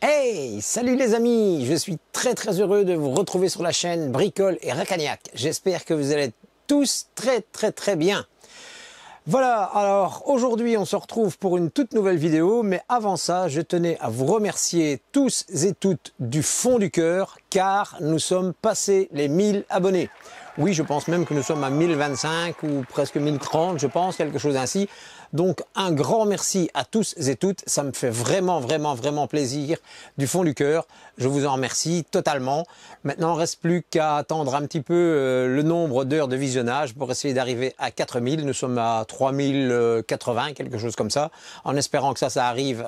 Hey, salut les amis, je suis très heureux de vous retrouver sur la chaîne Bricole et Racagnac. J'espère que vous allez tous très bien. Voilà, alors aujourd'hui on se retrouve pour une toute nouvelle vidéo, mais avant ça, je tenais à vous remercier tous et toutes du fond du cœur, car nous sommes passés les 1000 abonnés. Oui, je pense même que nous sommes à 1025 ou presque 1030, je pense, quelque chose ainsi. Donc un grand merci à tous et toutes, ça me fait vraiment plaisir du fond du cœur. Je vous en remercie totalement. Maintenant, il ne reste plus qu'à attendre un petit peu le nombre d'heures de visionnage pour essayer d'arriver à 4000. Nous sommes à 3080, quelque chose comme ça, en espérant que ça arrive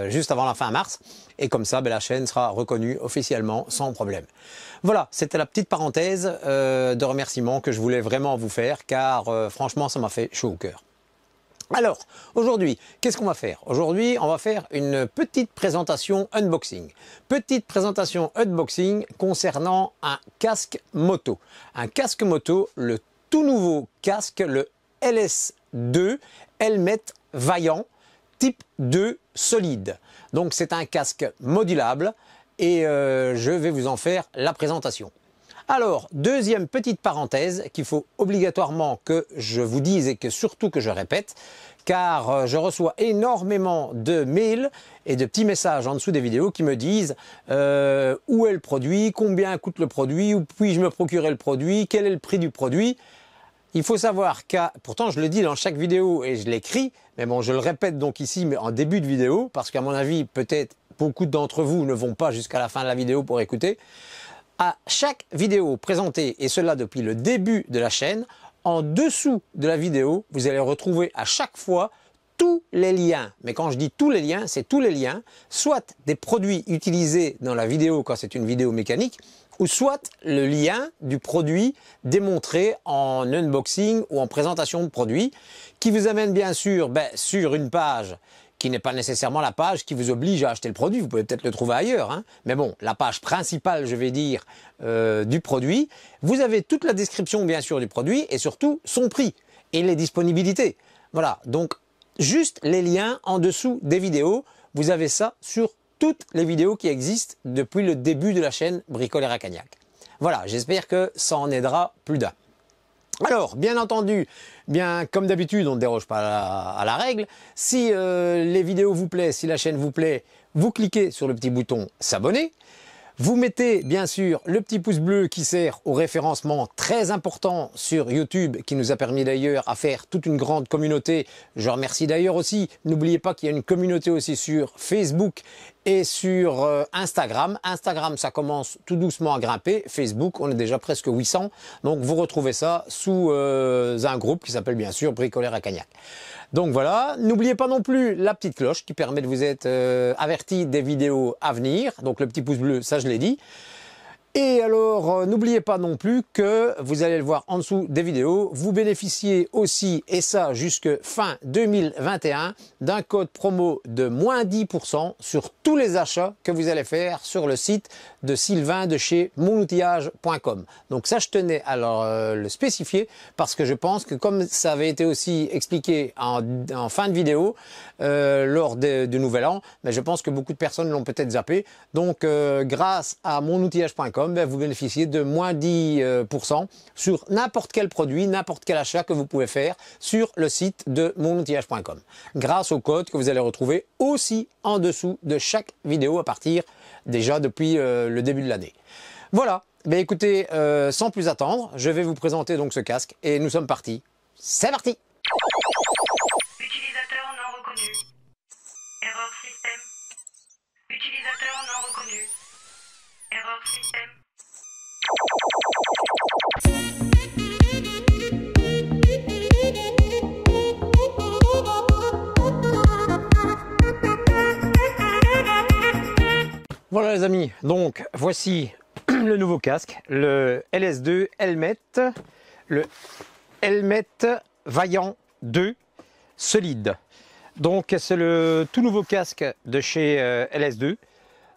juste avant la fin mars. Et comme ça, la chaîne sera reconnue officiellement sans problème. Voilà, c'était la petite parenthèse de remerciements que je voulais vraiment vous faire, car franchement, ça m'a fait chaud au cœur. Alors, aujourd'hui, qu'est-ce qu'on va faire? Aujourd'hui, on va faire une petite présentation unboxing. Petite présentation unboxing concernant un casque moto. Un casque moto, le tout nouveau casque, le LS2 Helmet Vaillant type 2 solide. Donc, c'est un casque modulable et je vais vous en faire la présentation. Alors, deuxième petite parenthèse qu'il faut obligatoirement que je vous dise et que surtout que je répète, car je reçois énormément de mails et de petits messages en dessous des vidéos qui me disent où est le produit, combien coûte le produit, où puis-je me procurer le produit, quel est le prix du produit. Il faut savoir pourtant je le dis dans chaque vidéo et je l'écris, mais bon, je le répète donc ici, mais en début de vidéo, parce qu'à mon avis, peut-être beaucoup d'entre vous ne vont pas jusqu'à la fin de la vidéo pour écouter. À chaque vidéo présentée, et cela depuis le début de la chaîne, en dessous de la vidéo, vous allez retrouver à chaque fois tous les liens. Mais quand je dis tous les liens, c'est tous les liens, soit des produits utilisés dans la vidéo quand c'est une vidéo mécanique, ou soit le lien du produit démontré en unboxing ou en présentation de produit, qui vous amène bien sûr sur une page qui n'est pas nécessairement la page qui vous oblige à acheter le produit. Vous pouvez peut-être le trouver ailleurs, hein. Mais bon, la page principale, je vais dire, du produit. Vous avez toute la description, bien sûr, du produit et surtout son prix et les disponibilités. Voilà, donc juste les liens en dessous des vidéos. Vous avez ça sur toutes les vidéos qui existent depuis le début de la chaîne Bricole et Racagnac. Voilà, j'espère que ça en aidera plus d'un. Alors, bien entendu, comme d'habitude, on ne déroge pas à la règle. Si les vidéos vous plaisent, si la chaîne vous plaît, vous cliquez sur le petit bouton s'abonner. Vous mettez bien sûr le petit pouce bleu qui sert au référencement très important sur YouTube, qui nous a permis d'ailleurs à faire toute une grande communauté. Je remercie d'ailleurs aussi, n'oubliez pas qu'il y a une communauté aussi sur Facebook et sur Instagram. Instagram, ça commence tout doucement à grimper. Facebook, on est déjà presque 800. Donc vous retrouvez ça sous un groupe qui s'appelle bien sûr Bricole et Racagnac. Donc voilà, n'oubliez pas non plus la petite cloche qui permet de vous être averti des vidéos à venir. Donc le petit pouce bleu, ça je l'ai dit. Et alors, n'oubliez pas non plus que, vous allez le voir en dessous des vidéos, vous bénéficiez aussi, et ça jusque fin 2021, d'un code promo de moins 10% sur tous les achats que vous allez faire sur le site de Sylvain de chez monoutillage.com. Donc ça, je tenais à le spécifier parce que je pense que comme ça avait été aussi expliqué en fin de vidéo lors du Nouvel An, mais je pense que beaucoup de personnes l'ont peut-être zappé. Donc grâce à monoutillage.com, vous bénéficiez de moins 10% sur n'importe quel produit, n'importe quel achat que vous pouvez faire sur le site de monoutillage.com. Grâce au code que vous allez retrouver aussi en dessous de chaque vidéo à partir déjà depuis le début de l'année. Voilà, écoutez, sans plus attendre, je vais vous présenter donc ce casque et nous sommes partis. C'est parti! Utilisateur non reconnu. Erreur système. Utilisateur non reconnu. Erreur système. Voilà les amis, donc voici le nouveau casque, le LS2 Helmet, le Helmet Vaillant 2 solide. Donc c'est le tout nouveau casque de chez LS2.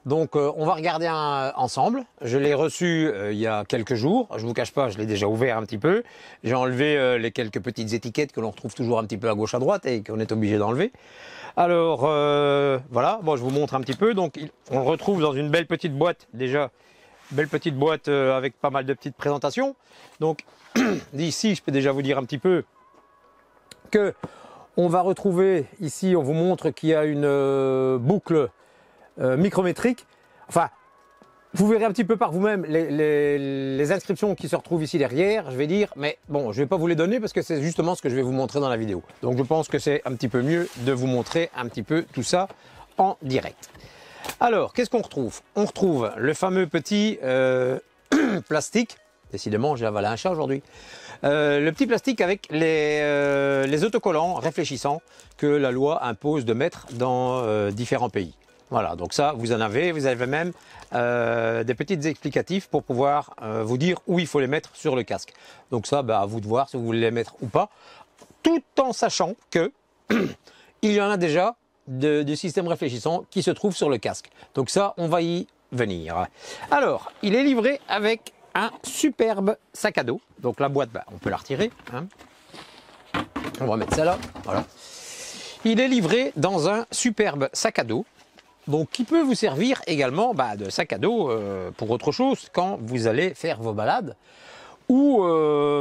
Donc on va regarder ensemble. Je l'ai reçu il y a quelques jours. Je vous cache pas, je l'ai déjà ouvert un petit peu. J'ai enlevé les quelques petites étiquettes que l'on retrouve toujours un petit peu à gauche à droite et qu'on est obligé d'enlever. Alors voilà, bon, je vous montre un petit peu. Donc on le retrouve dans une belle petite boîte déjà. Belle petite boîte avec pas mal de petites présentations. Donc d'ici, je peux déjà vous dire un petit peu que on va retrouver ici, on vous montre qu'il y a une boucle micrométrique. Enfin, vous verrez un petit peu par vous-même les inscriptions qui se retrouvent ici derrière, je vais dire, mais bon, je ne vais pas vous les donner parce que c'est justement ce que je vais vous montrer dans la vidéo. Donc je pense que c'est un petit peu mieux de vous montrer un petit peu tout ça en direct. Alors, qu'est-ce qu'on retrouve? On retrouve le fameux petit plastique. Décidément, j'ai avalé un chat aujourd'hui. Le petit plastique avec les autocollants réfléchissants que la loi impose de mettre dans différents pays. Voilà, donc ça, vous en avez. Vous avez même des petits explicatifs pour pouvoir vous dire où il faut les mettre sur le casque. Donc ça, bah, à vous de voir si vous voulez les mettre ou pas, tout en sachant que il y en a déjà du système réfléchissant qui se trouve sur le casque. Donc ça, on va y venir. Alors, il est livré avec un superbe sac à dos. Donc la boîte, bah, on peut la retirer. Hein. On va mettre ça là. Voilà. Il est livré dans un superbe sac à dos. Donc qui peut vous servir également bah, de sac à dos pour autre chose quand vous allez faire vos balades. Ou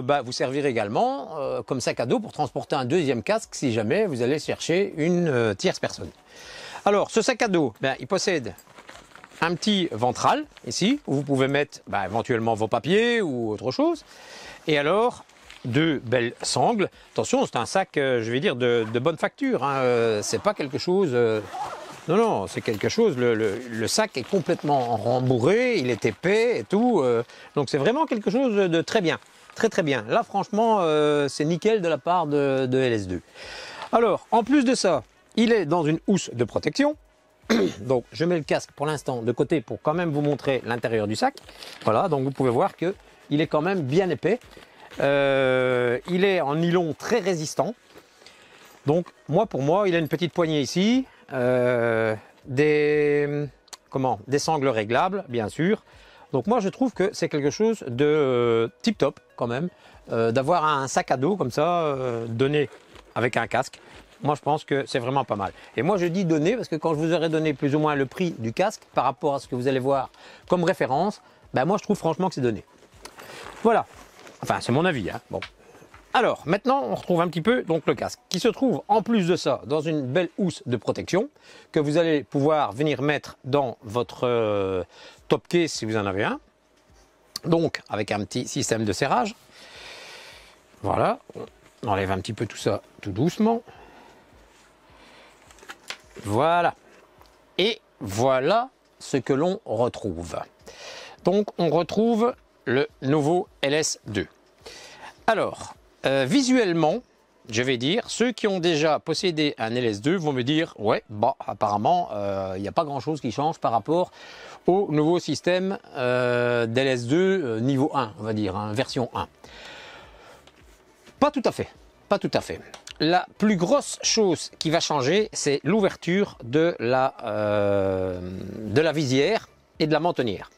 bah, vous servir également comme sac à dos pour transporter un deuxième casque si jamais vous allez chercher une tierce personne. Alors ce sac à dos, ben, il possède un petit ventral ici où vous pouvez mettre bah, éventuellement vos papiers ou autre chose. Et alors deux belles sangles. Attention, c'est un sac, je vais dire, de bonne facture. Hein. C'est pas quelque chose. Non, non, c'est quelque chose. Le sac est complètement rembourré, il est épais et tout. Donc c'est vraiment quelque chose de très bien. Très très bien. Là, franchement, c'est nickel de la part de LS2. Alors, en plus de ça, il est dans une housse de protection. Donc je mets le casque pour l'instant de côté pour quand même vous montrer l'intérieur du sac. Voilà, donc vous pouvez voir que il est quand même bien épais. Il est en nylon très résistant. Donc moi pour moi, il a une petite poignée ici, des sangles réglables bien sûr. Donc moi je trouve que c'est quelque chose de tip top quand même, d'avoir un sac à dos comme ça donné avec un casque. Moi, je pense que c'est vraiment pas mal. Et moi, je dis donner parce que quand je vous aurai donné plus ou moins le prix du casque par rapport à ce que vous allez voir comme référence, ben moi, je trouve franchement que c'est donné. Voilà. Enfin, c'est mon avis. Hein. Bon. Alors, maintenant, on retrouve un petit peu donc le casque qui se trouve en plus de ça dans une belle housse de protection que vous allez pouvoir venir mettre dans votre top case si vous en avez un. Donc, avec un petit système de serrage. Voilà. On enlève un petit peu tout ça tout doucement. Voilà. Et voilà ce que l'on retrouve. Donc on retrouve le nouveau LS2. Alors, visuellement, je vais dire, ceux qui ont déjà possédé un LS2 vont me dire, ouais, bah apparemment, il n'y a pas grand-chose qui change par rapport au nouveau système d'LS2 niveau 1, on va dire, hein, version 1. Pas tout à fait, pas tout à fait. La plus grosse chose qui va changer, c'est l'ouverture de la visière et de la mentonnière.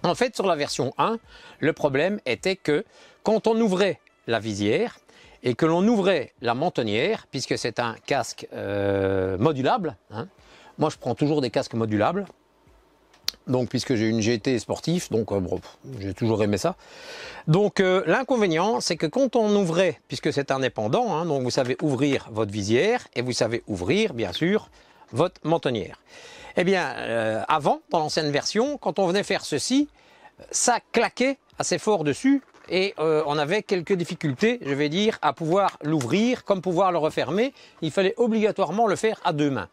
En fait, sur la version 1, le problème était que quand on ouvrait la visière et que l'on ouvrait la mentonnière, puisque c'est un casque modulable, hein, moi je prends toujours des casques modulables, donc puisque j'ai une GT sportive, donc bon, j'ai toujours aimé ça. Donc l'inconvénient, c'est que quand on ouvrait, puisque c'est indépendant, hein, donc vous savez ouvrir votre visière et vous savez ouvrir, bien sûr, votre mentonnière. Eh bien, avant, dans l'ancienne version, quand on venait faire ceci, ça claquait assez fort dessus et on avait quelques difficultés, je vais dire, à pouvoir l'ouvrir, comme pouvoir le refermer. Il fallait obligatoirement le faire à deux mains,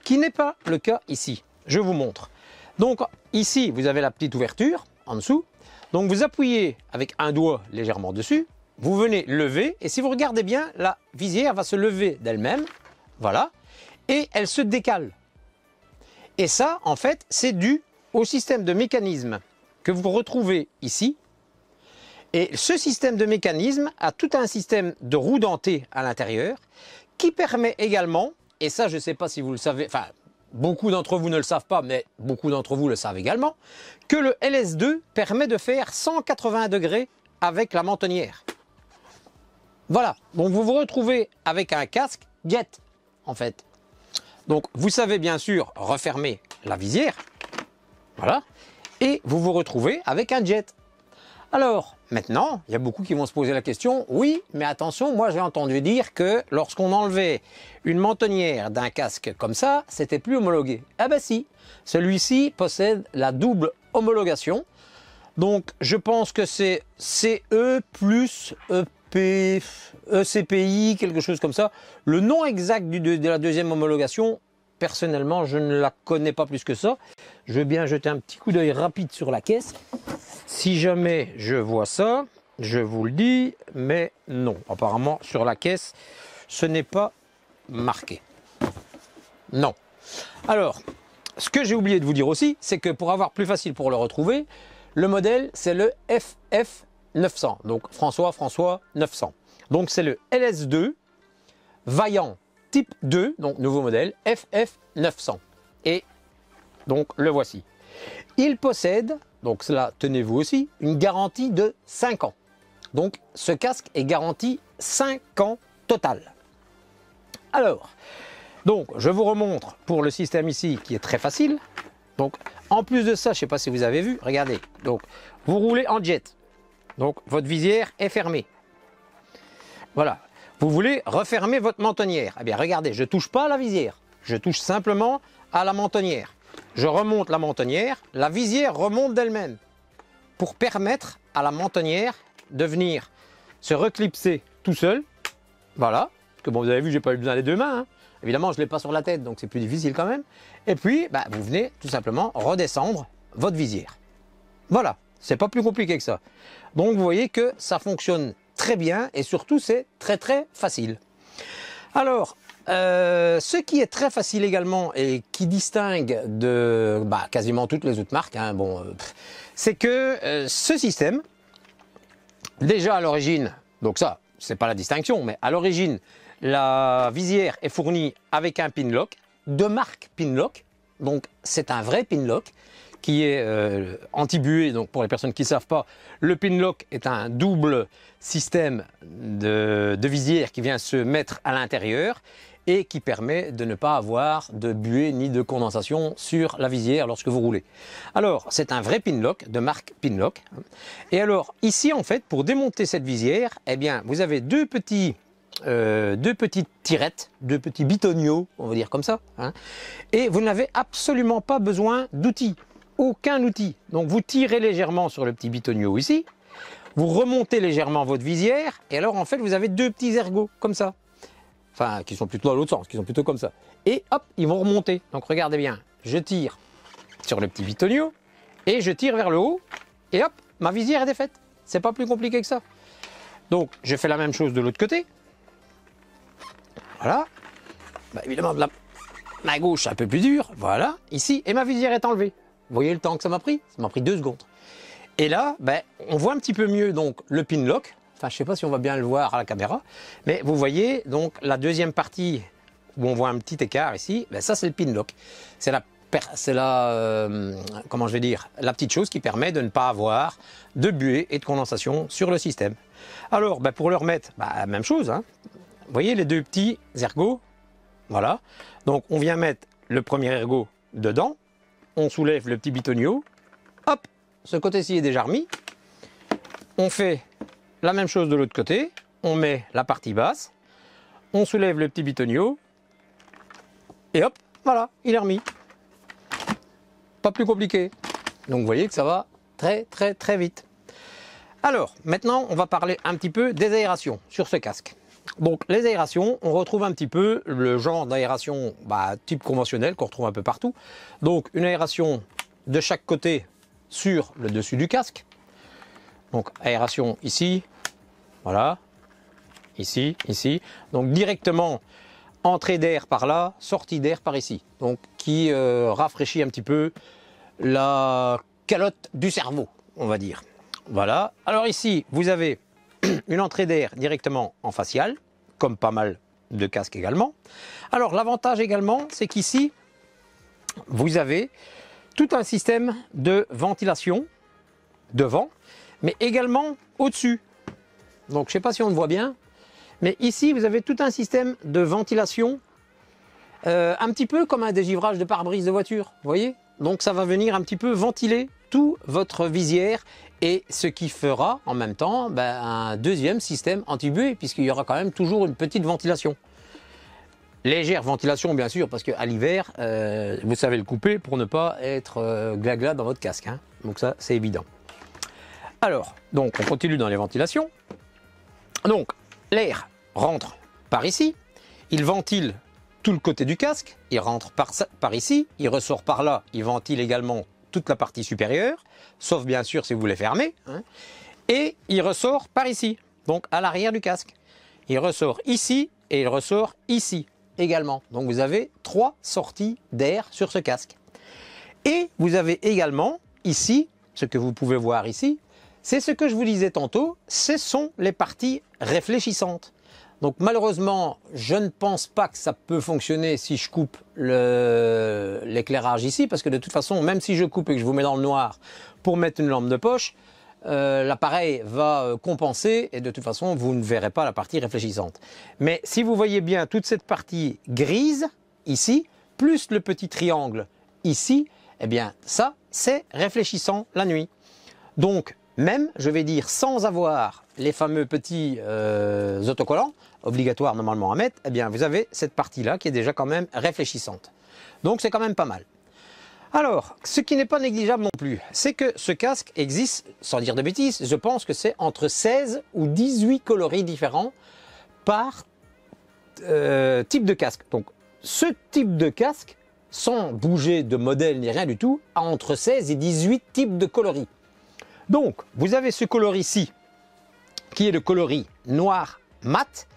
qui n'est pas le cas ici. Je vous montre. Donc ici, vous avez la petite ouverture en dessous. Donc vous appuyez avec un doigt légèrement dessus, vous venez lever et si vous regardez bien, la visière va se lever d'elle-même, voilà, et elle se décale. Et ça, en fait, c'est dû au système de mécanisme que vous retrouvez ici. Et ce système de mécanisme a tout un système de roue dentée à l'intérieur qui permet également, et ça je ne sais pas si vous le savez, enfin beaucoup d'entre vous ne le savent pas, mais beaucoup d'entre vous le savent également, que le LS2 permet de faire 180 degrés avec la mentonnière. Voilà, donc vous vous retrouvez avec un casque jet, en fait. Donc vous savez bien sûr refermer la visière, voilà, et vous vous retrouvez avec un jet. Alors, maintenant, il y a beaucoup qui vont se poser la question, oui, mais attention, moi j'ai entendu dire que lorsqu'on enlevait une mentonnière d'un casque comme ça, c'était plus homologué. Ah ben si, celui-ci possède la double homologation, donc je pense que c'est CE plus EP, ECPI, quelque chose comme ça. Le nom exact de la deuxième homologation, personnellement, je ne la connais pas plus que ça. Je vais bien jeter un petit coup d'œil rapide sur la caisse. Si jamais je vois ça, je vous le dis, mais non. Apparemment, sur la caisse, ce n'est pas marqué. Non. Alors, ce que j'ai oublié de vous dire aussi, c'est que pour avoir plus facile pour le retrouver, le modèle, c'est le FF 900. Donc, François 900. Donc, c'est le LS2 Vaillant type 2, donc nouveau modèle, FF 900. Et donc, le voici. Il possède, donc cela, tenez-vous aussi, une garantie de 5 ans. Donc, ce casque est garanti 5 ans total. Alors, donc, je vous remontre pour le système ici qui est très facile. Donc, en plus de ça, je ne sais pas si vous avez vu, regardez. Donc, vous roulez en jet. Donc, votre visière est fermée. Voilà. Vous voulez refermer votre mentonnière. Eh bien, regardez, je ne touche pas à la visière. Je touche simplement à la mentonnière. Je remonte la mentonnière, la visière remonte d'elle-même pour permettre à la mentonnière de venir se reclipser tout seul. Voilà. Parce que bon, vous avez vu, j'ai pas eu besoin des deux mains. Hein. Évidemment, je ne l'ai pas sur la tête, donc c'est plus difficile quand même. Et puis, bah, vous venez tout simplement redescendre votre visière. Voilà. C'est pas plus compliqué que ça. Donc, vous voyez que ça fonctionne très bien et surtout, c'est très très facile. Alors, ce qui est très facile également et qui distingue de quasiment toutes les autres marques, hein, c'est que ce système, déjà à l'origine, donc ça, c'est pas la distinction, mais à l'origine, la visière est fournie avec un pin lock de marque Pinlock. Donc c'est un vrai pin lock qui est anti-buée. Donc pour les personnes qui ne savent pas, le pin lock est un double système de visière qui vient se mettre à l'intérieur et qui permet de ne pas avoir de buée ni de condensation sur la visière lorsque vous roulez. Alors, c'est un vrai pin lock de marque Pinlock. Et alors, ici, en fait, pour démonter cette visière, eh bien, vous avez deux petites tirettes, deux petits bitonniaux, on va dire comme ça. Hein, et vous n'avez absolument pas besoin d'outils, aucun outil. Donc, vous tirez légèrement sur le petit bitonio ici, vous remontez légèrement votre visière, et alors, en fait, vous avez deux petits ergots, comme ça. Enfin, qui sont plutôt dans l'autre sens, qui sont plutôt comme ça. Et hop, ils vont remonter. Donc regardez bien, je tire sur le petit bitonio et je tire vers le haut et hop, ma visière est défaite. C'est pas plus compliqué que ça. Donc je fais la même chose de l'autre côté. Voilà. Évidemment, de la gauche, c'est un peu plus dur. Voilà, ici, et ma visière est enlevée. Vous voyez le temps que ça m'a pris? Ça m'a pris 2 secondes. Et là, on voit un petit peu mieux donc le pin lock. Enfin, je ne sais pas si on va bien le voir à la caméra, mais vous voyez donc la deuxième partie où on voit un petit écart ici, ça c'est le pin lock. C'est la comment je vais dire, la petite chose qui permet de ne pas avoir de buée et de condensation sur le système. Alors, pour le remettre, même chose. Hein. Vous voyez les deux petits ergots, voilà. Donc on vient mettre le premier ergot dedans, on soulève le petit bitonio, hop, ce côté-ci est déjà remis. On fait la même chose de l'autre côté, on met la partie basse, on soulève le petit bitonio, et hop, voilà, il est remis. Pas plus compliqué. Donc vous voyez que ça va très très très vite. Alors, maintenant, on va parler un petit peu des aérations sur ce casque. Donc les aérations, on retrouve un petit peu le genre d'aération type conventionnel qu'on retrouve un peu partout. Donc une aération de chaque côté sur le dessus du casque. Donc aération ici, voilà, ici, ici. Donc directement entrée d'air par là, sortie d'air par ici. Donc qui rafraîchit un petit peu la calotte du cerveau, on va dire. Voilà. Alors ici, vous avez une entrée d'air directement en facial, comme pas mal de casques également. Alors l'avantage également, c'est qu'ici, vous avez tout un système de ventilation devant, mais également au-dessus. Donc je ne sais pas si on le voit bien, mais ici vous avez tout un système de ventilation, un petit peu comme un dégivrage de pare-brise de voiture, vous voyez? Donc ça va venir un petit peu ventiler tout votre visière, et ce qui fera en même temps un deuxième système anti-buée, puisqu'il y aura quand même toujours une petite ventilation. Légère ventilation bien sûr, parce qu'à l'hiver, vous savez le couper pour ne pas être glagla dans votre casque, hein. Donc ça c'est évident. Alors, donc on continue dans les ventilations. Donc l'air rentre par ici, il ventile tout le côté du casque, il rentre par ici, il ressort par là, il ventile également toute la partie supérieure, sauf bien sûr si vous voulez fermer, hein, et il ressort par ici, donc à l'arrière du casque. Il ressort ici et il ressort ici également. Donc vous avez 3 sorties d'air sur ce casque. Et vous avez également ici, ce que vous pouvez voir ici, c'est ce que je vous disais tantôt, ce sont les parties réfléchissantes. Donc malheureusement, je ne pense pas que ça peut fonctionner si je coupe l'éclairage ici, parce que de toute façon, même si je coupe et que je vous mets dans le noir pour mettre une lampe de poche, l'appareil va compenser et de toute façon, vous ne verrez pas la partie réfléchissante. Mais si vous voyez bien toute cette partie grise ici, plus le petit triangle ici, eh bien ça, c'est réfléchissant la nuit. Donc même, je vais dire, sans avoir les fameux petits autocollants, obligatoires normalement à mettre, eh bien vous avez cette partie-là qui est déjà quand même réfléchissante. Donc c'est quand même pas mal. Alors, ce qui n'est pas négligeable non plus, c'est que ce casque existe, sans dire de bêtises, je pense que c'est entre 16 ou 18 coloris différents par type de casque. Donc ce type de casque, sans bouger de modèle ni rien du tout, a entre 16 et 18 types de coloris. Donc, vous avez ce coloris-ci, qui est le coloris noir mat,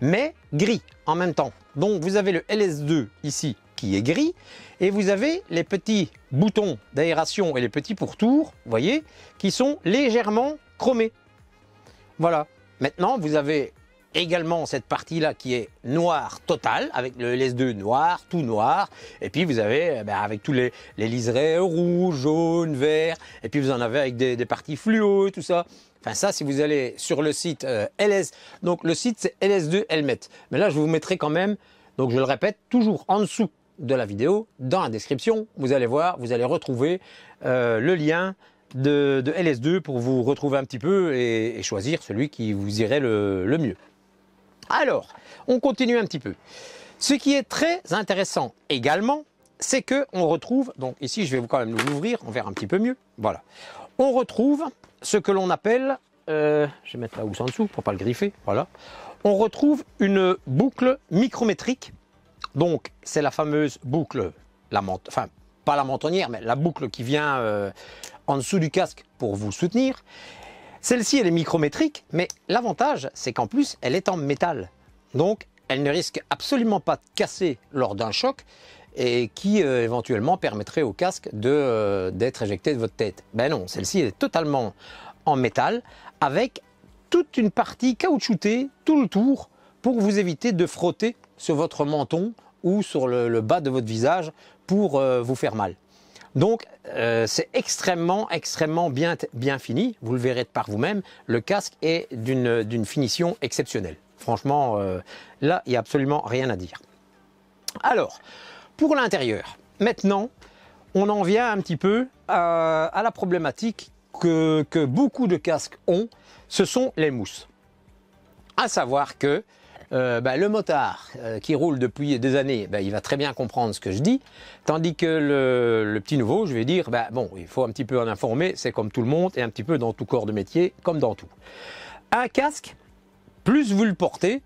mais gris en même temps. Donc, vous avez le LS2 ici, qui est gris, et vous avez les petits boutons d'aération et les petits pourtours, vous voyez, qui sont légèrement chromés. Voilà. Maintenant, vous avez également cette partie-là qui est noire totale, avec le LS2 noir, tout noir, et puis vous avez avec tous les liserés rouges, jaunes, verts, et puis vous en avez avec des parties fluo, tout ça. Enfin ça, si vous allez sur le site LS, donc le site c'est LS2 Helmet. Mais là, je vous mettrai quand même, donc je le répète, toujours en dessous de la vidéo, dans la description, vous allez voir, vous allez retrouver le lien de LS2 pour vous retrouver un petit peu et choisir celui qui vous irait le mieux. Alors, on continue un petit peu. Ce qui est très intéressant également, c'est que on retrouve, donc ici je vais quand même l'ouvrir, on verra un petit peu mieux, voilà. On retrouve ce que l'on appelle, je vais mettre la housse en dessous pour pas le griffer, voilà. On retrouve une boucle micrométrique, donc c'est la fameuse boucle, enfin pas la mentonnière, mais la boucle qui vient en dessous du casque pour vous soutenir. Celle-ci, elle est micrométrique, mais l'avantage, c'est qu'en plus, elle est en métal. Donc, elle ne risque absolument pas de casser lors d'un choc et qui éventuellement permettrait au casque d'être éjecté de votre tête. Ben non, celle-ci est totalement en métal avec toute une partie caoutchoutée tout le tour pour vous éviter de frotter sur votre menton ou sur le bas de votre visage pour vous faire mal. Donc c'est extrêmement bien fini, vous le verrez par vous-même, le casque est d'une finition exceptionnelle. Franchement, là, il n'y a absolument rien à dire. Alors, pour l'intérieur, maintenant, on en vient un petit peu à la problématique que beaucoup de casques ont, ce sont les mousses. À savoir que le motard qui roule depuis des années, il va très bien comprendre ce que je dis, tandis que le petit nouveau, je vais dire, bon, il faut un petit peu en informer, c'est comme tout le monde, et un petit peu dans tout corps de métier, comme dans tout. Un casque, plus vous le portez,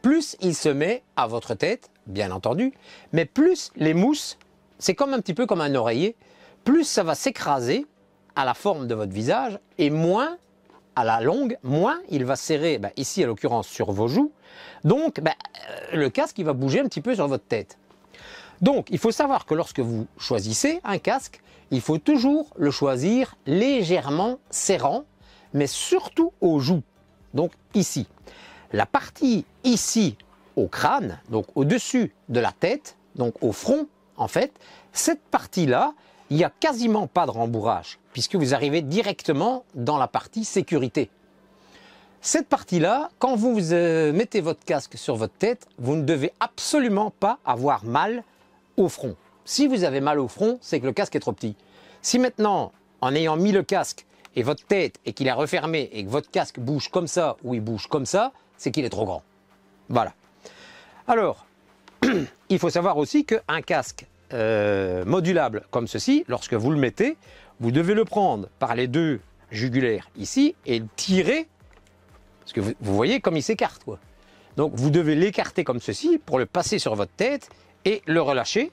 plus il se met à votre tête, bien entendu, mais plus les mousses, c'est comme un petit peu comme un oreiller, plus ça va s'écraser à la forme de votre visage, et moins, à la longue, moins il va serrer, ici à l'occurrence sur vos joues, donc le casque il va bouger un petit peu sur votre tête. Donc il faut savoir que lorsque vous choisissez un casque, il faut toujours le choisir légèrement serrant, mais surtout aux joues, donc ici. La partie ici au crâne, donc au-dessus de la tête, donc au front en fait, Cette partie-là, il n'y a quasiment pas de rembourrage, puisque vous arrivez directement dans la partie sécurité. Cette partie-là, quand vous mettez votre casque sur votre tête, vous ne devez absolument pas avoir mal au front. Si vous avez mal au front, c'est que le casque est trop petit. Si maintenant, en ayant mis le casque et votre tête et qu'il est refermé et que votre casque bouge comme ça ou il bouge comme ça, c'est qu'il est trop grand. Voilà. Alors, il faut savoir aussi qu'un casque modulable comme ceci, lorsque vous le mettez, vous devez le prendre par les deux jugulaires ici et le tirer, parce que vous voyez comme il s'écarte, quoi. Donc vous devez l'écarter comme ceci pour le passer sur votre tête et le relâcher.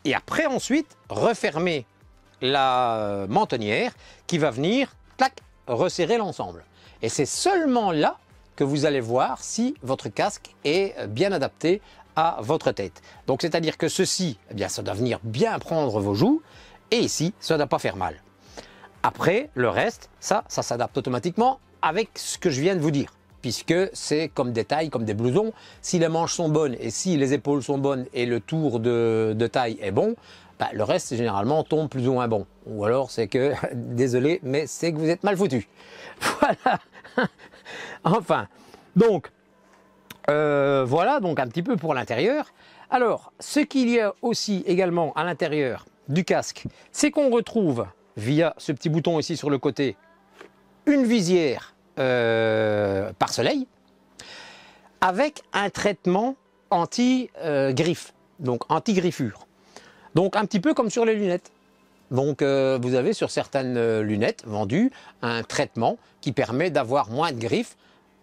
Et après ensuite, refermer la mentonnière qui va venir, clac, resserrer l'ensemble. Et c'est seulement là que vous allez voir si votre casque est bien adapté à votre tête. Donc c'est-à-dire que ceci, eh bien, ça doit venir bien prendre vos joues, et ici, ça ne doit pas faire mal. Après, le reste, ça s'adapte automatiquement avec ce que je viens de vous dire, puisque c'est comme des tailles, comme des blousons. Si les manches sont bonnes et si les épaules sont bonnes et le tour de taille est bon, bah, le reste généralement tombe plus ou moins bon. Ou alors c'est que, désolé, mais c'est que vous êtes mal foutu. Voilà. Enfin, donc, voilà donc un petit peu pour l'intérieur. Alors, ce qu'il y a aussi également à l'intérieur du casque, c'est qu'on retrouve, via ce petit bouton ici sur le côté, une visière pare-soleil avec un traitement anti-griffe, donc anti-griffure. Donc un petit peu comme sur les lunettes. Donc vous avez sur certaines lunettes vendues un traitement qui permet d'avoir moins de griffes.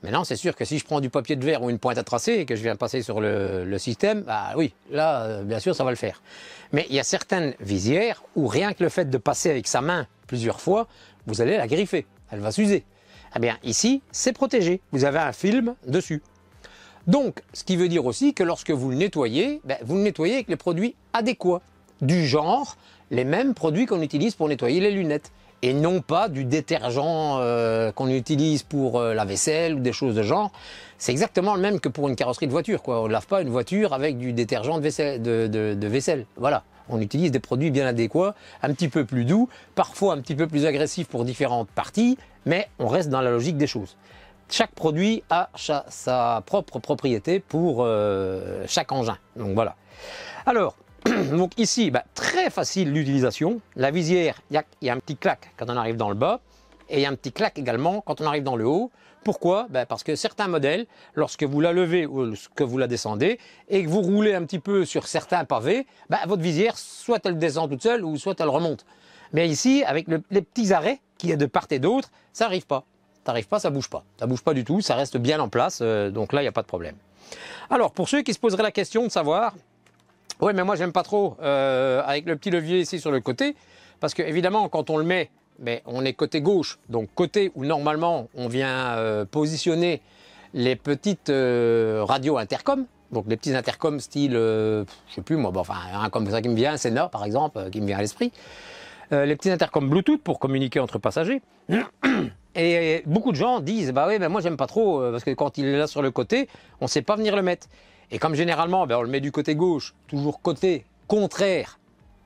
Maintenant c'est sûr que si je prends du papier de verre ou une pointe à tracer et que je viens passer sur le système, bah oui, là bien sûr ça va le faire. Mais il y a certaines visières où rien que le fait de passer avec sa main plusieurs fois, vous allez la griffer, elle va s'user. Eh bien ici c'est protégé, vous avez un film dessus. Donc ce qui veut dire aussi que lorsque vous le nettoyez, ben, vous le nettoyez avec les produits adéquats, du genre les mêmes produits qu'on utilise pour nettoyer les lunettes. Et non pas du détergent qu'on utilise pour la vaisselle ou des choses de genre. C'est exactement le même que pour une carrosserie de voiture, quoi. On ne lave pas une voiture avec du détergent de vaisselle. Voilà. On utilise des produits bien adéquats, un petit peu plus doux, parfois un petit peu plus agressifs pour différentes parties, mais on reste dans la logique des choses. Chaque produit a sa propre propriété pour chaque engin. Donc voilà. Alors, donc ici, bah, très facile l'utilisation. La visière, il y a un petit clac quand on arrive dans le bas et il y a un petit clac également quand on arrive dans le haut. Pourquoi? Ben parce que certains modèles, lorsque vous la levez ou que vous la descendez et que vous roulez un petit peu sur certains pavés, ben votre visière, soit elle descend toute seule ou soit elle remonte. Mais ici, avec les petits arrêts qu'il y a de part et d'autre, ça n'arrive pas. Ça n'arrive pas, ça bouge pas. Ça bouge pas du tout, ça reste bien en place, donc là, il n'y a pas de problème. Alors, pour ceux qui se poseraient la question de savoir... Oui, mais moi, j'aime pas trop avec le petit levier ici sur le côté, parce que évidemment, quand on le met, mais on est côté gauche, donc côté où normalement on vient positionner les petites radios intercom, donc les petits intercoms style, je sais plus moi, bon, enfin un comme ça qui me vient, Sena par exemple, qui me vient à l'esprit, les petits intercoms Bluetooth pour communiquer entre passagers. Et beaucoup de gens disent, bah oui, mais moi j'aime pas trop, parce que quand il est là sur le côté, on sait pas venir le mettre. Et comme généralement, ben, on le met du côté gauche, toujours côté contraire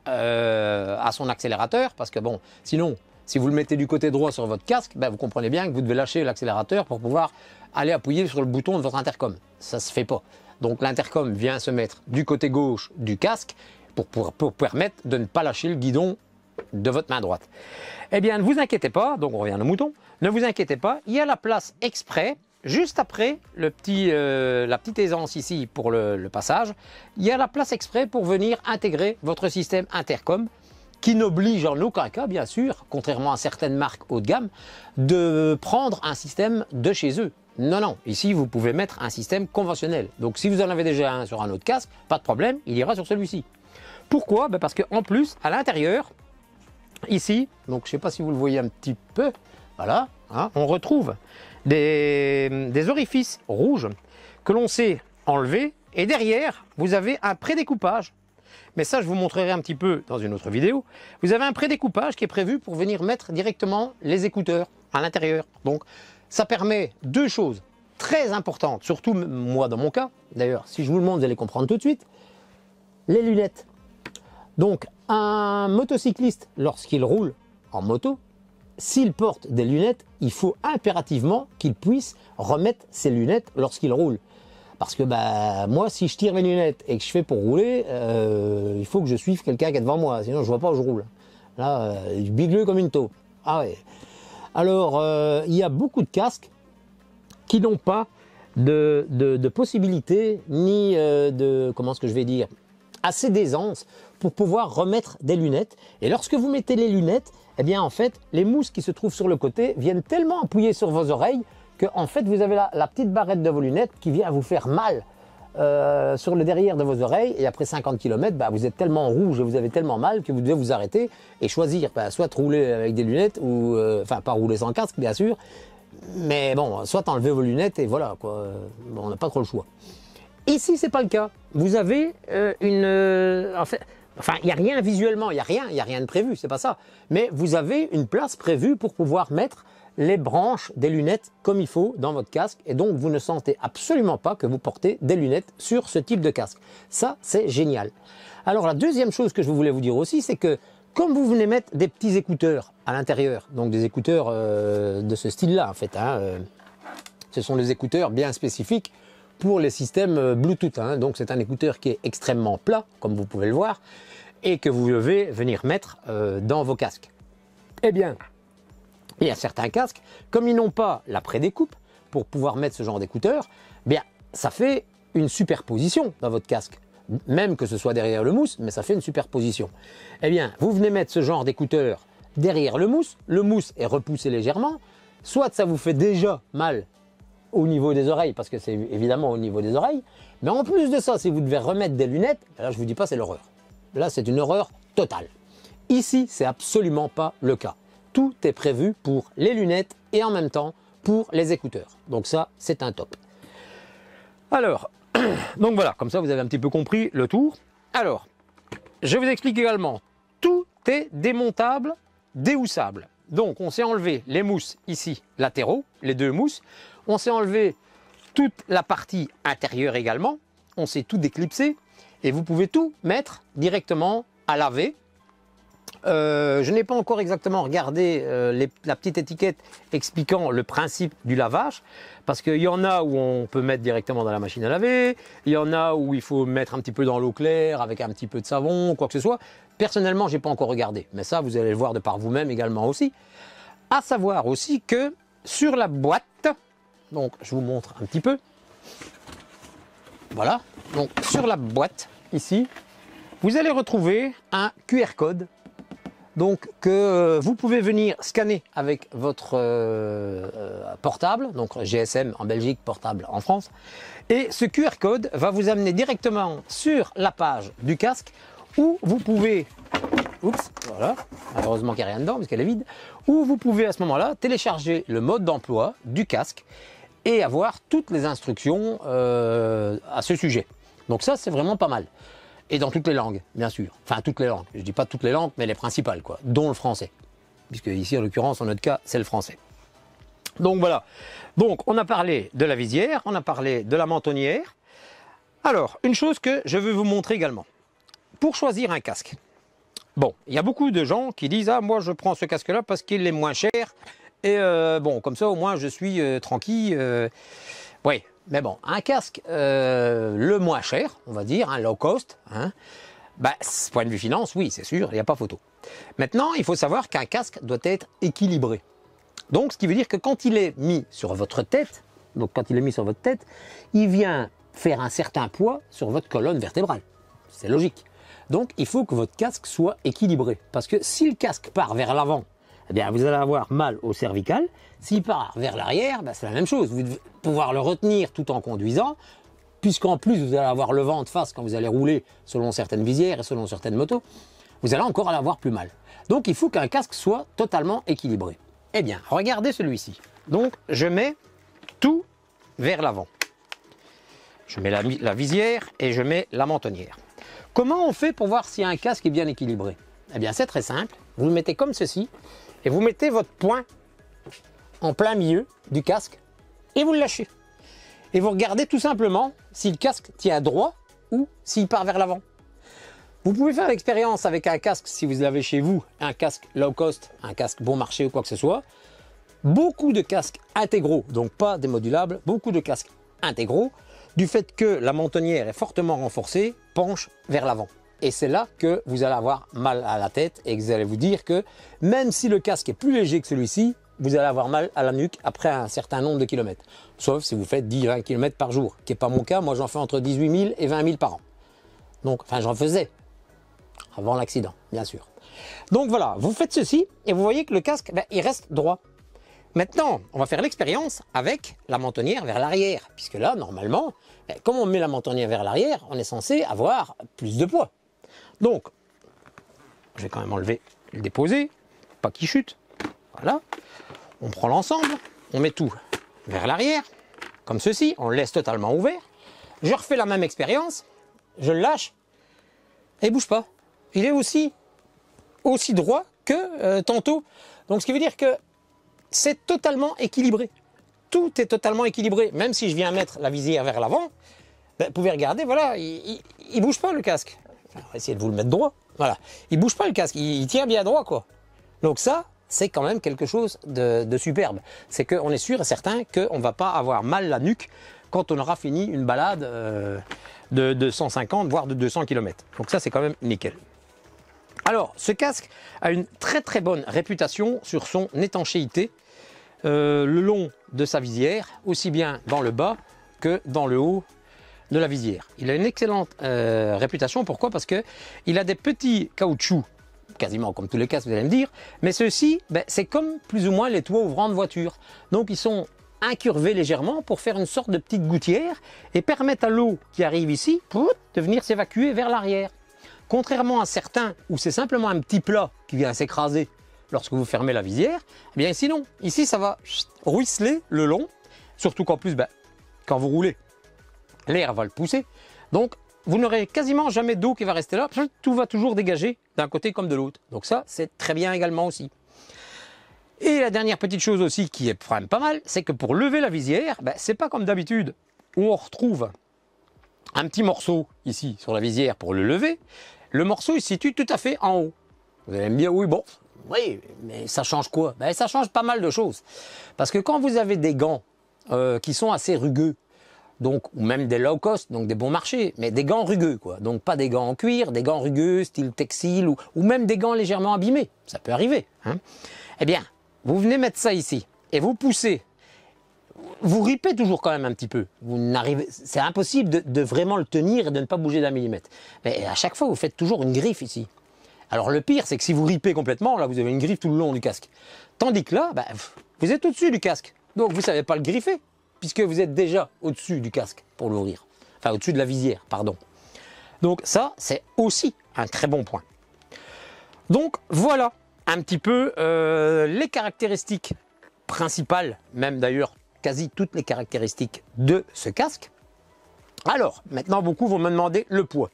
à son accélérateur, parce que bon, sinon, si vous le mettez du côté droit sur votre casque, ben, vous comprenez bien que vous devez lâcher l'accélérateur pour pouvoir aller appuyer sur le bouton de votre intercom. Ça se fait pas. Donc l'intercom vient se mettre du côté gauche du casque pour permettre de ne pas lâcher le guidon de votre main droite. Eh bien, ne vous inquiétez pas, donc on revient au mouton, ne vous inquiétez pas, il y a la place exprès. Juste après la petite aisance ici pour le passage, il y a la place exprès pour venir intégrer votre système intercom qui n'oblige en aucun cas, bien sûr, contrairement à certaines marques haut de gamme, de prendre un système de chez eux. Non, non, ici vous pouvez mettre un système conventionnel. Donc si vous en avez déjà un sur un autre casque, pas de problème, il ira sur celui-ci. Pourquoi? Ben parce qu'en plus, à l'intérieur, ici, donc je ne sais pas si vous le voyez un petit peu, voilà, hein, on retrouve des orifices rouges que l'on sait enlever et derrière vous avez un prédécoupage, mais ça je vous montrerai un petit peu dans une autre vidéo. Vous avez un prédécoupage qui est prévu pour venir mettre directement les écouteurs à l'intérieur. Donc ça permet deux choses très importantes, surtout moi dans mon cas, d'ailleurs si je vous le montre vous allez comprendre tout de suite, les lunettes. Donc Un motocycliste, lorsqu'il roule en moto, s'il porte des lunettes, il faut impérativement qu'il puisse remettre ses lunettes lorsqu'il roule. Parce que moi, si je tire mes lunettes et que je fais pour rouler, il faut que je suive quelqu'un qui est devant moi, sinon je vois pas où je roule. Là, bigleux comme une taupe. Ah ouais. Alors, il y a beaucoup de casques qui n'ont pas de possibilité ni comment est-ce que je vais dire, assez d'aisance pour pouvoir remettre des lunettes. Et lorsque vous mettez les lunettes, eh bien en fait, les mousses qui se trouvent sur le côté viennent tellement appuyer sur vos oreilles que en fait vous avez la petite barrette de vos lunettes qui vient vous faire mal sur le derrière de vos oreilles. Et après 50 km, vous êtes tellement rouge et vous avez tellement mal que vous devez vous arrêter et choisir soit de rouler avec des lunettes ou enfin pas rouler sans casque bien sûr, mais bon, soit enlever vos lunettes et voilà quoi. Bon, on n'a pas trop le choix. Ici, c'est pas le cas. Vous avez enfin, il n'y a rien visuellement, il n'y a rien de prévu, c'est pas ça. Mais vous avez une place prévue pour pouvoir mettre les branches des lunettes comme il faut dans votre casque. Et donc, vous ne sentez absolument pas que vous portez des lunettes sur ce type de casque. Ça, c'est génial. Alors, la deuxième chose que je voulais vous dire aussi, c'est que comme vous venez mettre des petits écouteurs à l'intérieur, donc des écouteurs de ce style-là, en fait, ce sont des écouteurs bien spécifiques pour les systèmes Bluetooth. Donc c'est un écouteur qui est extrêmement plat, comme vous pouvez le voir, et que vous devez venir mettre dans vos casques. Eh bien, il y a certains casques, comme ils n'ont pas la prédécoupe pour pouvoir mettre ce genre d'écouteurs, bien ça fait une superposition dans votre casque. Même que ce soit derrière le mousse, mais ça fait une superposition. Eh bien, vous venez mettre ce genre d'écouteurs derrière le mousse est repoussé légèrement, soit ça vous fait déjà mal au niveau des oreilles, parce que c'est évidemment au niveau des oreilles, mais en plus de ça, si vous devez remettre des lunettes, là je vous dis pas, c'est l'horreur. Là, c'est une horreur totale. Ici, c'est absolument pas le cas. Tout est prévu pour les lunettes et en même temps pour les écouteurs. Donc ça, c'est un top. Alors, donc voilà, comme ça vous avez un petit peu compris le tour. Alors, je vous explique également, tout est démontable, déhoussable. Donc on s'est enlevé les mousses ici, latéraux, les deux mousses. On s'est enlevé toute la partie intérieure également. On s'est tout déclipsé et vous pouvez tout mettre directement à laver. Je n'ai pas encore exactement regardé la petite étiquette expliquant le principe du lavage, parce qu'il y en a où on peut mettre directement dans la machine à laver, il y en a où il faut mettre un petit peu dans l'eau claire avec un petit peu de savon, quoi que ce soit. Personnellement, je n'ai pas encore regardé, mais ça, vous allez le voir de par vous-même également aussi. À savoir aussi que sur la boîte, donc je vous montre un petit peu, voilà, donc sur la boîte, ici, vous allez retrouver un QR code. Donc que vous pouvez venir scanner avec votre portable, donc GSM en Belgique, portable en France. Et ce QR code va vous amener directement sur la page du casque où vous pouvez, oups, voilà, malheureusement qu'il n'y a rien dedans parce qu'elle est vide, où vous pouvez à ce moment-là télécharger le mode d'emploi du casque et avoir toutes les instructions à ce sujet. Donc ça, c'est vraiment pas mal. Et dans toutes les langues, bien sûr. Enfin, toutes les langues. Je ne dis pas toutes les langues, mais les principales, quoi. Dont le français. Puisque ici, en l'occurrence, en notre cas, c'est le français. Donc voilà. Donc, on a parlé de la visière, on a parlé de la mentonnière. Alors, une chose que je veux vous montrer également. Pour choisir un casque. Bon, il y a beaucoup de gens qui disent « Ah, moi, je prends ce casque-là parce qu'il est moins cher. Et bon, comme ça, au moins, je suis tranquille. » Oui. Mais bon, un casque le moins cher, on va dire, un low cost, point de vue finance, oui, c'est sûr, il n'y a pas photo. Maintenant, il faut savoir qu'un casque doit être équilibré. Donc, ce qui veut dire que quand il est mis sur votre tête, il vient faire un certain poids sur votre colonne vertébrale. C'est logique. Donc, il faut que votre casque soit équilibré. Parce que si le casque part vers l'avant, eh bien, vous allez avoir mal au cervical. S'il part vers l'arrière, c'est la même chose. Vous devez pouvoir le retenir tout en conduisant, puisqu'en plus, vous allez avoir le vent de face quand vous allez rouler selon certaines visières et selon certaines motos. Vous allez encore avoir plus mal. Donc, il faut qu'un casque soit totalement équilibré. Eh bien, regardez celui-ci. Donc, je mets tout vers l'avant. Je mets la visière et je mets la mentonnière. Comment on fait pour voir si un casque est bien équilibré? Eh bien, c'est très simple. Vous le mettez comme ceci. Et vous mettez votre poing en plein milieu du casque et vous le lâchez. Et vous regardez tout simplement si le casque tient droit ou s'il part vers l'avant. Vous pouvez faire l'expérience avec un casque, si vous l'avez chez vous, un casque low cost, un casque bon marché ou quoi que ce soit. Beaucoup de casques intégraux, donc pas des modulables, beaucoup de casques intégraux, du fait que la mentonnière est fortement renforcée, penchent vers l'avant. Et c'est là que vous allez avoir mal à la tête et que vous allez vous dire que même si le casque est plus léger que celui-ci, vous allez avoir mal à la nuque après un certain nombre de kilomètres. Sauf si vous faites 10-20 km par jour, qui n'est pas mon cas. Moi, j'en fais entre 18 000 et 20 000 par an. Donc, enfin, j'en faisais avant l'accident, bien sûr. Donc voilà, vous faites ceci et vous voyez que le casque, ben, il reste droit. Maintenant, on va faire l'expérience avec la mentonnière vers l'arrière. Puisque là, normalement, ben, comme on met la mentonnière vers l'arrière, on est censé avoir plus de poids. Donc, je vais quand même enlever le déposer, pas qu'il chute. Voilà. On prend l'ensemble, on met tout vers l'arrière, comme ceci, on le laisse totalement ouvert. Je refais la même expérience, je le lâche, et il ne bouge pas. Il est aussi droit que tantôt. Donc ce qui veut dire que c'est totalement équilibré. Tout est totalement équilibré. Même si je viens mettre la visière vers l'avant, ben, vous pouvez regarder, voilà, il ne bouge pas le casque. On va essayer de vous le mettre droit. Voilà, il ne bouge pas le casque, il tient bien droit, quoi. Donc ça, c'est quand même quelque chose de superbe. C'est qu'on est sûr et certain qu'on ne va pas avoir mal la nuque quand on aura fini une balade de 150 voire de 200 km. Donc ça, c'est quand même nickel. Alors, ce casque a une très très bonne réputation sur son étanchéité le long de sa visière, aussi bien dans le bas que dans le haut de la visière. Il a une excellente réputation. Pourquoi? Parce qu'il a des petits caoutchoucs, quasiment comme tous les casques, vous allez me dire, mais ceux-ci, ben, c'est comme plus ou moins les toits ouvrants de voiture. Donc ils sont incurvés légèrement pour faire une sorte de petite gouttière et permettre à l'eau qui arrive ici de venir s'évacuer vers l'arrière. Contrairement à certains où c'est simplement un petit plat qui vient s'écraser lorsque vous fermez la visière, eh bien ici non. Ici ça va ruisseler le long, surtout qu'en plus, ben, quand vous roulez, l'air va le pousser. Donc vous n'aurez quasiment jamais d'eau qui va rester là, tout va toujours dégager d'un côté comme de l'autre. Donc ça, c'est très bien également aussi. Et la dernière petite chose aussi qui est quand même pas mal, c'est que pour lever la visière, ben, c'est pas comme d'habitude où on retrouve un petit morceau ici sur la visière pour le lever. Le morceau il se situe tout à fait en haut. Vous allez me dire, oui, bon, oui, mais ça change quoi? Ben, ça change pas mal de choses. Parce que quand vous avez des gants qui sont assez rugueux, donc, ou même des low cost, donc des bons marchés, mais des gants rugueux, quoi. Donc pas des gants en cuir, des gants rugueux, style textile, ou même des gants légèrement abîmés. Ça peut arriver. Hein. Eh bien, vous venez mettre ça ici, et vous poussez. Vous ripez toujours quand même un petit peu. C'est impossible de vraiment le tenir et de ne pas bouger d'un millimètre. Mais à chaque fois, vous faites toujours une griffe ici. Alors le pire, c'est que si vous ripez complètement, là, vous avez une griffe tout le long du casque. Tandis que là, ben, vous êtes au-dessus du casque. Donc vous ne savez pas le griffer, puisque vous êtes déjà au-dessus du casque pour l'ouvrir. Enfin, au-dessus de la visière, pardon. Donc ça, c'est aussi un très bon point. Donc voilà un petit peu les caractéristiques principales, même d'ailleurs quasi toutes les caractéristiques de ce casque. Alors, maintenant beaucoup vont me demander le poids.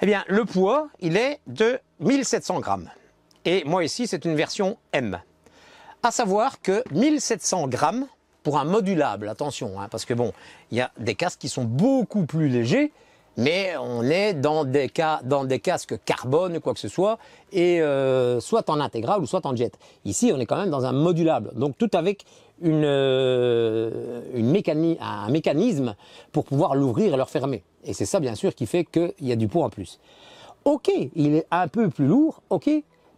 Eh bien, le poids, il est de 1700 grammes. Et moi ici, c'est une version M. À savoir que 1700 grammes, pour un modulable, attention, hein, parce que bon, il y a des casques qui sont beaucoup plus légers, mais on est dans des casques carbone, quoi que ce soit, et soit en intégral ou soit en jet. Ici, on est quand même dans un modulable, donc tout avec un mécanisme pour pouvoir l'ouvrir et le refermer. Et c'est ça, bien sûr, qui fait qu'il y a du poids en plus. Ok, il est un peu plus lourd, ok,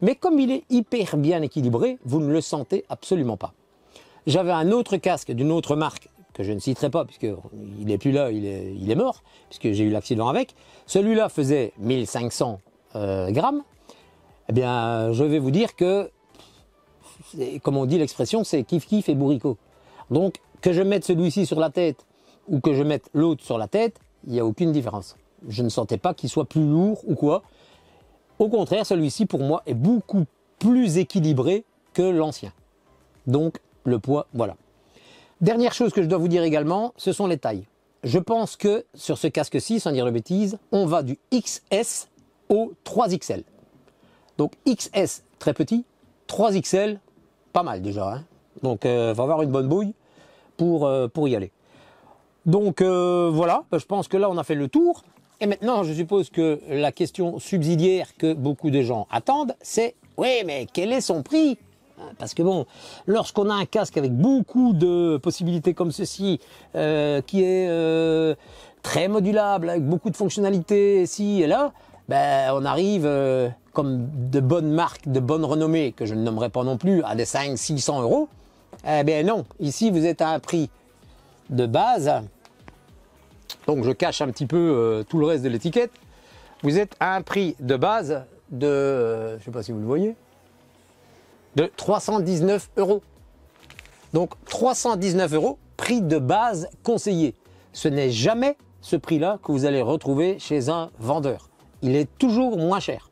mais comme il est hyper bien équilibré, vous ne le sentez absolument pas. J'avais un autre casque d'une autre marque, que je ne citerai pas, puisqu'il n'est plus là, il est mort, puisque j'ai eu l'accident avec. Celui-là faisait 1500 grammes. Eh bien, je vais vous dire que, comme on dit l'expression, c'est kiff-kiff et bourricot. Donc, que je mette celui-ci sur la tête, ou que je mette l'autre sur la tête, il n'y a aucune différence. Je ne sentais pas qu'il soit plus lourd ou quoi. Au contraire, celui-ci, pour moi, est beaucoup plus équilibré que l'ancien. Donc, le poids, voilà. Dernière chose que je dois vous dire également, ce sont les tailles. Je pense que sur ce casque-ci, sans dire de bêtises, on va du XS au 3XL. Donc XS, très petit, 3XL, pas mal déjà. Hein. Donc va avoir une bonne bouille pour y aller. Donc voilà, je pense que là on a fait le tour. Et maintenant, je suppose que la question subsidiaire que beaucoup de gens attendent, c'est « Oui, mais quel est son prix ?» Parce que bon, lorsqu'on a un casque avec beaucoup de possibilités comme ceci, qui est très modulable, avec beaucoup de fonctionnalités ici et là, ben, on arrive, comme de bonnes marques, de bonne renommée, que je ne nommerai pas non plus, à des 500-600 euros. Eh bien non, ici vous êtes à un prix de base, donc je cache un petit peu tout le reste de l'étiquette, vous êtes à un prix de base de, je ne sais pas si vous le voyez, de 319 euros. Donc 319 euros, prix de base conseillé. Ce n'est jamais ce prix-là que vous allez retrouver chez un vendeur. Il est toujours moins cher.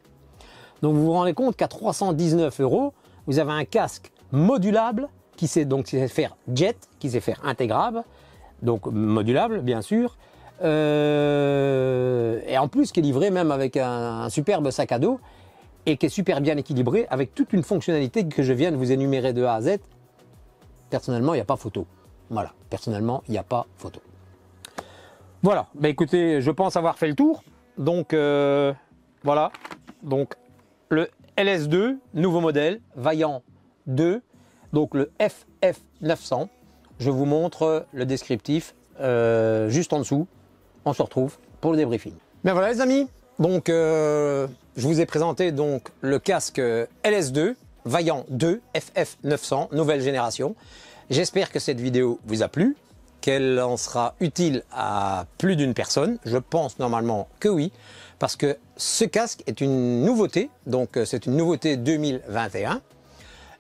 Donc vous vous rendez compte qu'à 319 euros, vous avez un casque modulable qui sait faire jet, qui sait faire intégrable, donc modulable bien sûr, et en plus qui est livré même avec un superbe sac à dos et qui est super bien équilibré avec toute une fonctionnalité que je viens de vous énumérer de A à Z. Personnellement, il n'y a pas photo. Voilà, personnellement, il n'y a pas photo. Voilà, bah écoutez, je pense avoir fait le tour. Donc voilà, donc le LS2, nouveau modèle, Vaillant 2, donc le FF900. Je vous montre le descriptif juste en dessous. On se retrouve pour le débriefing. Ben voilà les amis, donc je vous ai présenté donc le casque LS2 Vaillant 2 FF900 nouvelle génération. J'espère que cette vidéo vous a plu, qu'elle en sera utile à plus d'une personne. Je pense normalement que oui, parce que ce casque est une nouveauté, donc c'est une nouveauté 2021.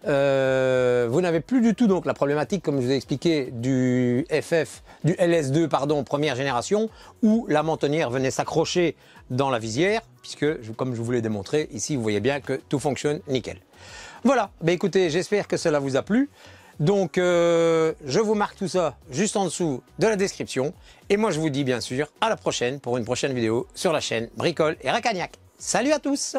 Vous n'avez plus du tout donc la problématique, comme je vous ai expliqué, du LS2 pardon, première génération, où la mentonnière venait s'accrocher dans la visière, puisque comme je vous l'ai démontré, ici vous voyez bien que tout fonctionne nickel. Voilà, bah écoutez, j'espère que cela vous a plu. Donc je vous marque tout ça juste en dessous de la description. Et moi je vous dis bien sûr à la prochaine pour une prochaine vidéo sur la chaîne Bricole et Racagnac. Salut à tous!